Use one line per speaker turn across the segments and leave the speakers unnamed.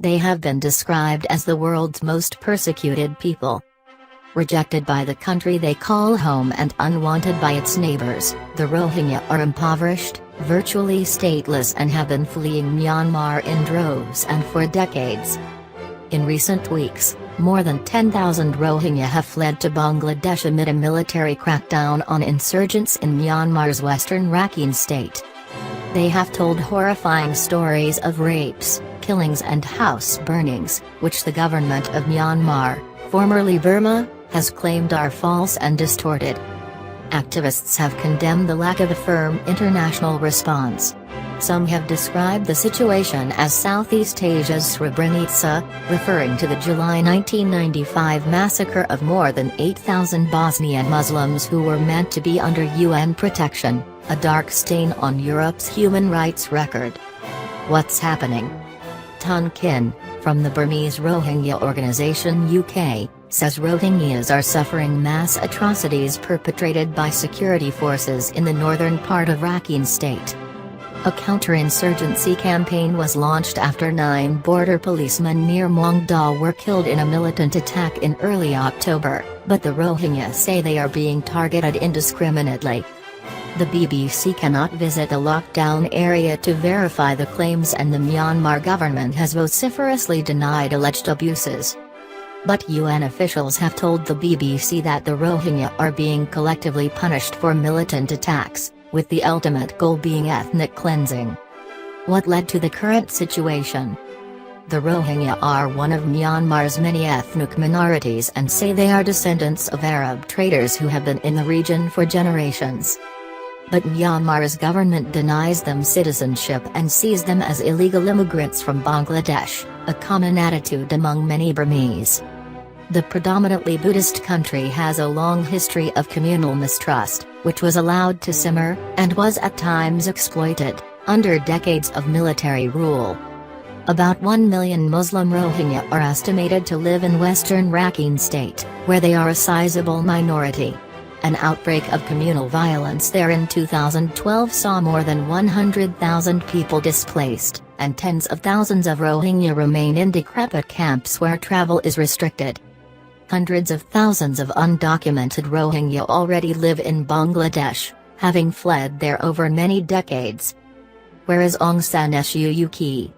They have been described as the world's most persecuted people. Rejected by the country they call home and unwanted by its neighbours, the Rohingya are impoverished, virtually stateless and have been fleeing Myanmar in droves and for decades. In recent weeks, more than 10,000 Rohingya have fled to Bangladesh amid a military crackdown on insurgents in Myanmar's western Rakhine state. They have told horrifying stories of rapes, killings and house burnings, which the government of Myanmar, formerly Burma, has claimed are false and distorted. Activists have condemned the lack of a firm international response. Some have described the situation as Southeast Asia's Srebrenica, referring to the July 1995 massacre of more than 8,000 Bosnian Muslims who were meant to be under UN protection, a dark stain on Europe's human rights record. What's happening? TOCK, from the Burmese Rohingya organization UK, says Rohingyas are suffering mass atrocities perpetrated by security forces in the northern part of Rakhine state. A counterinsurgency campaign was launched after 9 border policemen near Mongda were killed in a militant attack in early October, but the Rohingya say they are being targeted indiscriminately. The BBC cannot visit the lockdown area to verify the claims, and the Myanmar government has vociferously denied alleged abuses. But UN officials have told the BBC that the Rohingya are being collectively punished for militant attacks, with the ultimate goal being ethnic cleansing. What led to the current situation? The Rohingya are one of Myanmar's many ethnic minorities and say they are descendants of Arab traders who have been in the region for generations. But Myanmar's government denies them citizenship and sees them as illegal immigrants from Bangladesh, a common attitude among many Burmese. The predominantly Buddhist country has a long history of communal mistrust, which was allowed to simmer, and was at times exploited, under decades of military rule. About 1 million Muslim Rohingya are estimated to live in western Rakhine state, where they are a sizable minority. An outbreak of communal violence there in 2012 saw more than 100,000 people displaced, and tens of thousands of Rohingya remain in decrepit camps where travel is restricted. Hundreds of thousands of undocumented Rohingya already live in Bangladesh, having fled there over many decades. Where is Aung San Suu Kyi?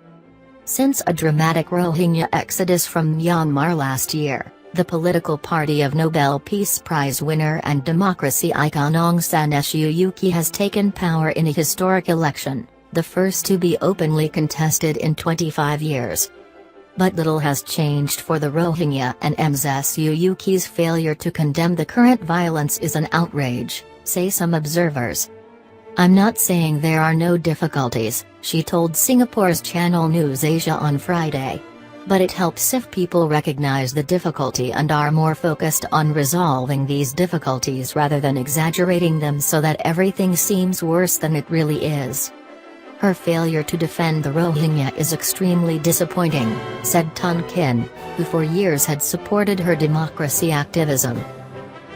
Since a dramatic Rohingya exodus from Myanmar last year, the political party of Nobel Peace Prize winner and democracy icon Aung San Suu Kyi has taken power in a historic election, the first to be openly contested in 25 years. But little has changed for the Rohingya, and Aung San Suu Kyi's failure to condemn the current violence is an outrage, say some observers. "I'm not saying there are no difficulties," she told Singapore's Channel News Asia on Friday. "But it helps if people recognize the difficulty and are more focused on resolving these difficulties rather than exaggerating them so that everything seems worse than it really is." Her failure to defend the Rohingya is extremely disappointing, said TOCK, who for years had supported her democracy activism.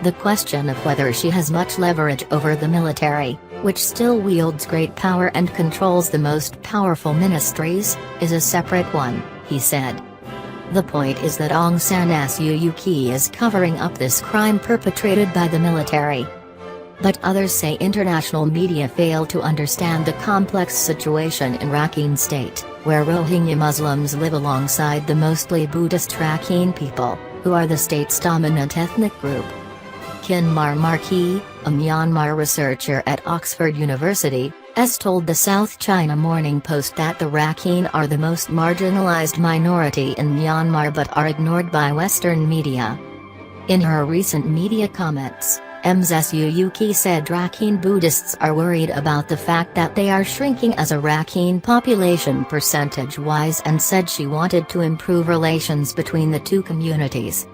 The question of whether she has much leverage over the military, which still wields great power and controls the most powerful ministries, is a separate one, he said. The point is that Aung San Suu Kyi is covering up this crime perpetrated by the military. But others say international media fail to understand the complex situation in Rakhine state, where Rohingya Muslims live alongside the mostly Buddhist Rakhine people, who are the state's dominant ethnic group. Kinmar Marquis, a Myanmar researcher at Oxford University, has told the South China Morning Post that the Rakhine are the most marginalized minority in Myanmar but are ignored by Western media. In her recent media comments, Aung San Suu Kyi said Rakhine Buddhists are worried about the fact that they are shrinking as a Rakhine population percentage-wise, and said she wanted to improve relations between the two communities.